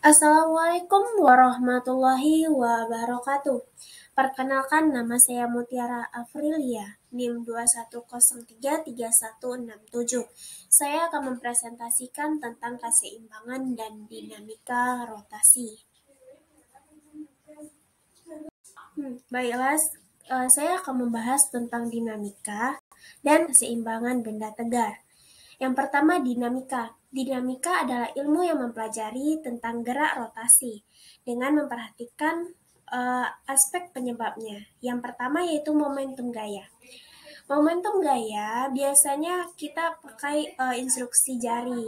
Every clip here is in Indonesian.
Assalamualaikum warahmatullahi wabarakatuh. Perkenalkan, nama saya Mutiara Afrilia, NIM 210336167. Saya akan mempresentasikan tentang keseimbangan dan dinamika rotasi. Baiklah, saya akan membahas tentang dinamika dan keseimbangan benda tegar. Yang pertama, dinamika. Dinamika adalah ilmu yang mempelajari tentang gerak rotasi dengan memperhatikan aspek penyebabnya. Yang pertama yaitu momentum gaya. Momentum gaya biasanya kita pakai instruksi jari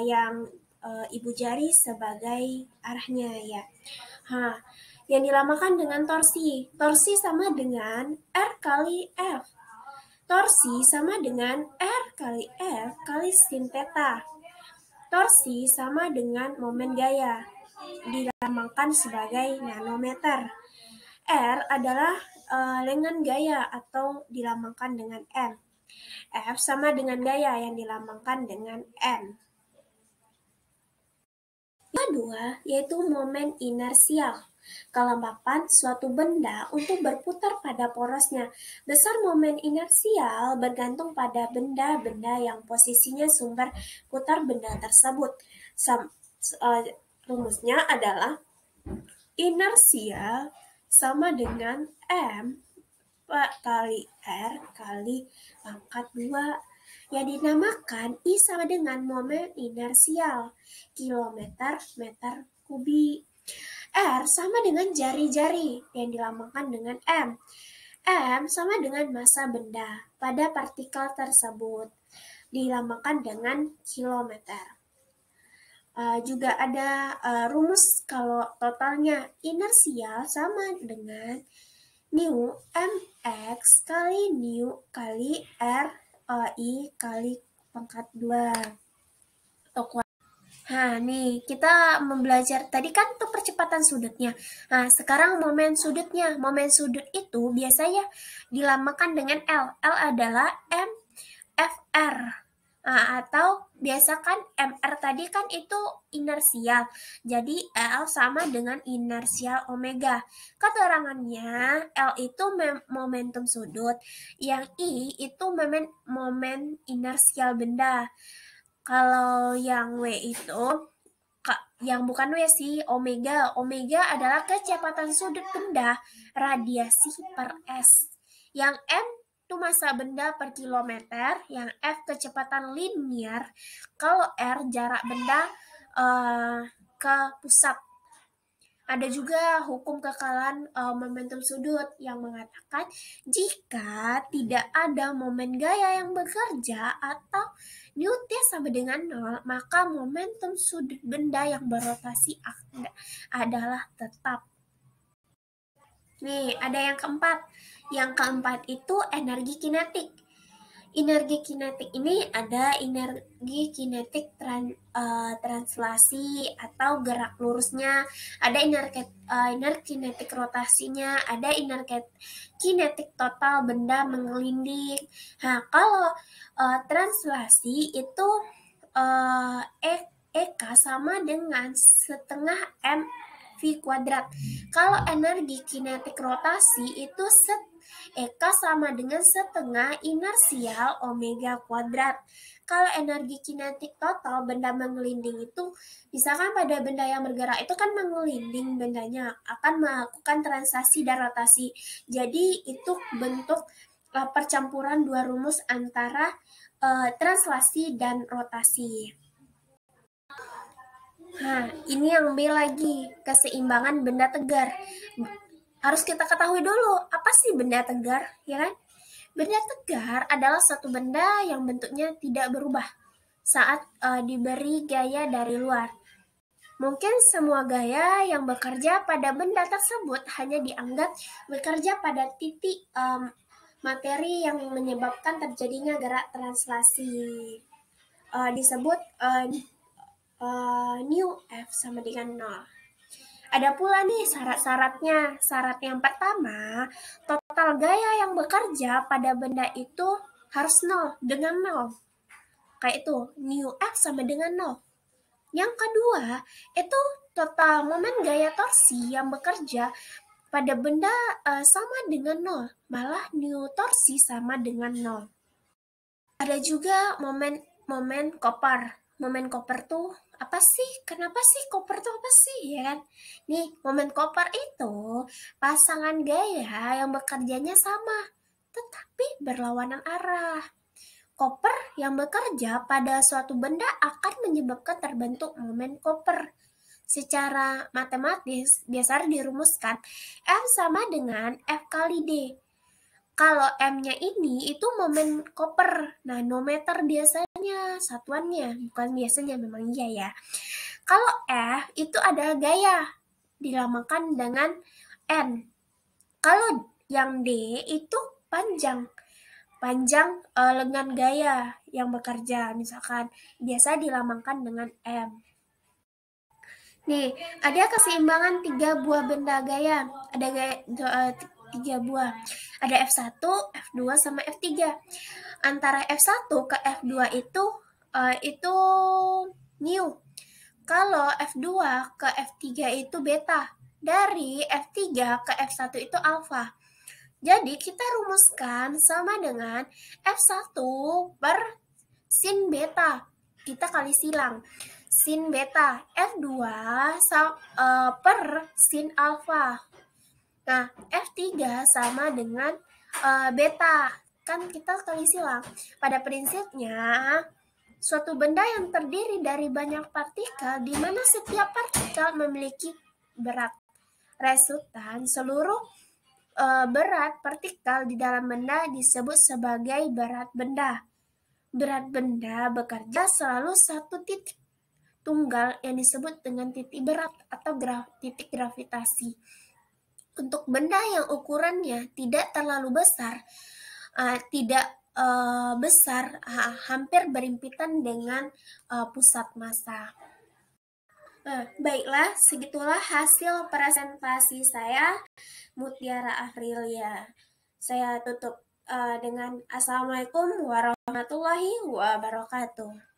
yang ibu jari sebagai arahnya ya. Yang dinamakan dengan torsi. Torsi sama dengan R kali F. Torsi sama dengan R kali F kali sin theta. Torsi sama dengan momen gaya, dilambangkan sebagai nanometer. R adalah lengan gaya atau dilambangkan dengan N. F sama dengan gaya yang dilambangkan dengan N. Yang kedua yaitu momen inersial. Kelembapan suatu benda untuk berputar pada porosnya. Besar momen inersial bergantung pada benda-benda yang posisinya sumber putar benda tersebut. Rumusnya adalah inersia sama dengan M kali R kali pangkat 2. Yang dinamakan I sama dengan momen inersial, kilometer meter kubik. R sama dengan jari-jari yang dilambangkan dengan M. M sama dengan massa benda pada partikel tersebut, dilambangkan dengan kilometer. Juga ada rumus kalau totalnya inersial sama dengan mu mx kali mu kali r I kali pangkat 2. Nih kita belajar tadi kan tuh percepatan sudutnya. Sekarang momen sudutnya. Momen sudut itu biasanya dilambangkan dengan L. L adalah MFR. Atau biasakan MR tadi kan itu inersial. Jadi L sama dengan inersial omega. Keterangannya L itu momentum sudut. Yang I itu momen inersial benda. Kalau yang W itu, yang bukan W sih, omega. Omega adalah kecepatan sudut benda radiasi per S. Yang M itu massa benda per kilometer, yang F kecepatan linier, kalau R jarak benda ke pusat. Ada juga hukum kekalahan momentum sudut yang mengatakan jika tidak ada momen gaya yang bekerja atau nu T sama dengan 0, maka momentum sudut benda yang berotasi adalah tetap. Nih, ada yang keempat. Yang keempat itu energi kinetik. Energi kinetik ini ada energi kinetik translasi atau gerak lurusnya, ada energi kinetik rotasinya, ada energi kinetik total benda menggelinding. Kalau translasi itu EK sama dengan setengah mv kuadrat. Kalau energi kinetik rotasi itu EK sama dengan setengah inersial omega kuadrat. Kalau energi kinetik total benda menggelinding itu, misalkan pada benda yang bergerak itu kan menggelinding bendanya, akan melakukan translasi dan rotasi. Jadi itu bentuk percampuran dua rumus antara translasi dan rotasi. Ini yang B lagi, keseimbangan benda tegar. Harus kita ketahui dulu, apa sih benda tegar, ya kan? Benda tegar adalah satu benda yang bentuknya tidak berubah saat diberi gaya dari luar. Mungkin semua gaya yang bekerja pada benda tersebut hanya dianggap bekerja pada titik materi yang menyebabkan terjadinya gerak translasi. Disebut nu F sama dengan 0. Ada pula nih syarat-syaratnya. Syarat yang pertama, total gaya yang bekerja pada benda itu harus 0 dengan 0. Kayak itu, nu F sama dengan 0. Yang kedua, itu total momen gaya torsi yang bekerja pada benda sama dengan nol, malah nu torsi sama dengan nol. Ada juga momen koper. Momen koper tuh apa sih? Kenapa sih koper tuh apa sih, ya kan? Nih, momen koper itu pasangan gaya yang bekerjanya sama, tetapi berlawanan arah. Koper yang bekerja pada suatu benda akan menyebabkan terbentuk momen koper. Secara matematis, biasa dirumuskan F sama dengan F kali D. Kalau M-nya ini itu momen koper, nanometer biasanya satuannya, bukan biasanya, memang iya ya. Kalau F itu ada gaya, dilamakan dengan N. Kalau yang D itu panjang, lengan gaya yang bekerja, misalkan biasa dilambangkan dengan M. Nih, ada keseimbangan 3 buah benda gaya. Ada gaya 3 buah. Ada F1, F2 sama F3. Antara F1 ke F2 itu mu. Kalau F2 ke F3 itu beta. Dari F3 ke F1 itu alfa. Jadi kita rumuskan sama dengan F1 per sin beta. Kita kali silang. Sin beta. F2 per sin alfa. Nah, F3 sama dengan beta. Kan kita kali silang. Pada prinsipnya, suatu benda yang terdiri dari banyak partikel di mana setiap partikel memiliki berat. Resultan seluruh berat partikel di dalam benda disebut sebagai berat benda. Berat benda bekerja selalu satu titik tunggal yang disebut dengan titik berat atau titik gravitasi. Untuk benda yang ukurannya tidak terlalu besar, hampir berhimpitan dengan pusat massa. Baiklah, segitulah hasil presentasi saya, Mutiara Afrilia. Saya tutup dengan Assalamualaikum warahmatullahi wabarakatuh.